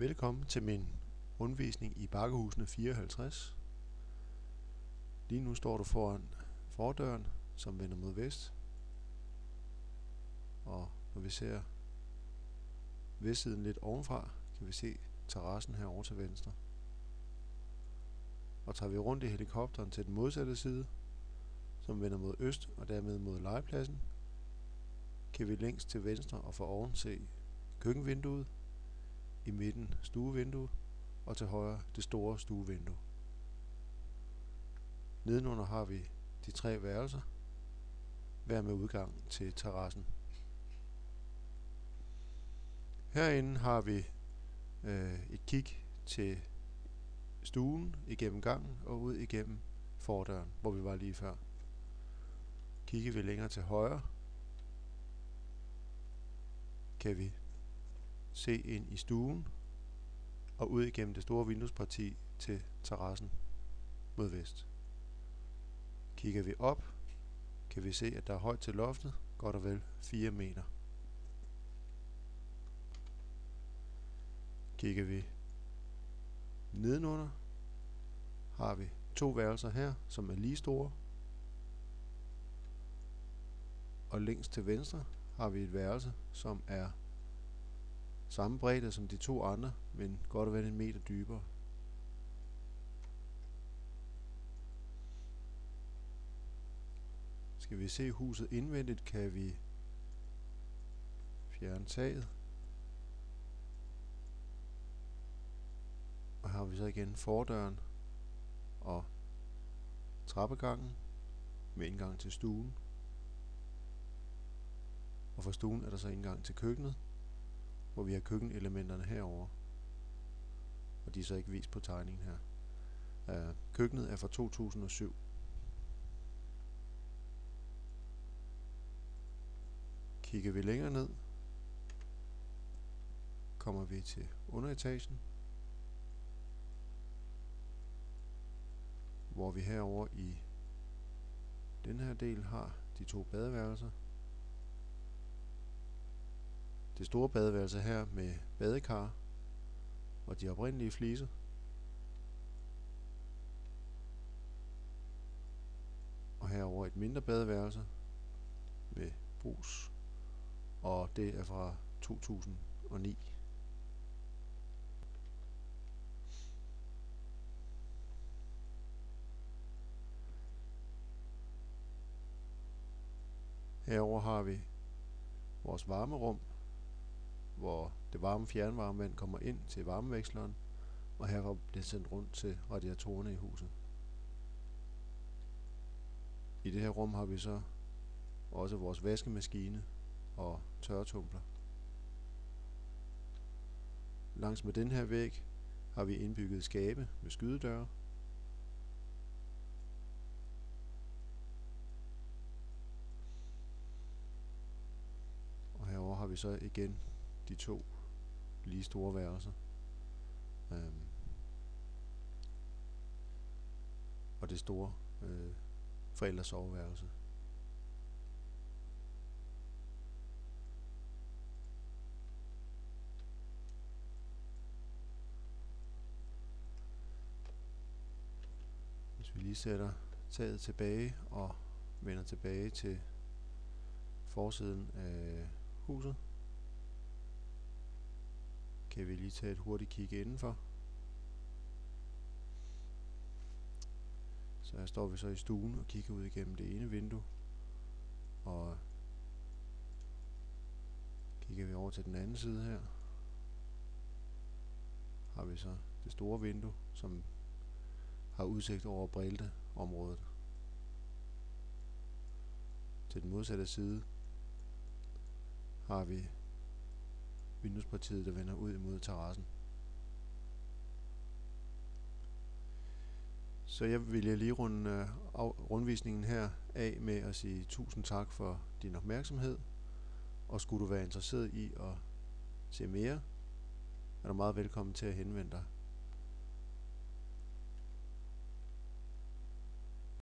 Velkommen til min rundvisning i Bakkehusene 54. Lige nu står du foran fordøren, som vender mod vest. Og når vi ser vestsiden lidt ovenfra, kan vi se terrassen herovre til venstre. Og tager vi rundt i helikopteren til den modsatte side, som vender mod øst og dermed mod legepladsen, kan vi længst til venstre og for oven se køkkenvinduet, i midten stuevinduet og til højre det store stuevindue. Nedenunder har vi de 3 værelser, hver med udgang til terrassen. Herinde har vi et kig til stuen igennem gangen og ud igennem fordøren, hvor vi var lige før. Kigger vi længere til højre, kan vi se ind i stuen og ud igennem det store vinduesparti til terrassen mod vest. Kigger vi op, kan vi se, at der er højt til loftet, godt og vel 4 meter. Kigger vi nedenunder, har vi 2 værelser her, som er lige store. Og længst til venstre har vi et værelse, som er samme bredde som de 2 andre, men godt og vel 1 meter dybere. Skal vi se huset indvendigt, kan vi fjerne taget. Og her har vi så igen fordøren og trappegangen med indgang til stuen. Og fra stuen er der så indgang til køkkenet, hvor vi har køkkenelementerne herover. Og de er så ikke vist på tegningen her. Køkkenet er fra 2007. Kigger vi længere ned, kommer vi til underetagen, hvor vi herover i den her del har de 2 badeværelser. Det store badeværelse her med badekar og de oprindelige fliser. Og herover et mindre badeværelse med brus, og det er fra 2009. Herover har vi vores varmerum, hvor det varme fjernvarmevand kommer ind til varmeveksleren, og herfra bliver sendt rundt til radiatorerne i huset. I det her rum har vi så også vores vaskemaskine og tørretumbler. Langs med den her væg har vi indbygget skabe med skydedøre. Og herover har vi så igen de 2 lige store værelser. Og det store forældres soveværelse. Hvis vi lige sætter taget tilbage og vender tilbage til forsiden af huset, kan vi lige tage et hurtigt kig indenfor. Så her står vi så i stuen og kigger ud igennem det ene vindue, og kigger vi over til den anden side her, har vi så det store vindue, som har udsigt over Brelte-området. Til den modsatte side har vi vinduespartiet, der vender ud imod terrassen. Så jeg vil lige runde rundvisningen her af med at sige tusind tak for din opmærksomhed. Og skulle du være interesseret i at se mere, er du meget velkommen til at henvende dig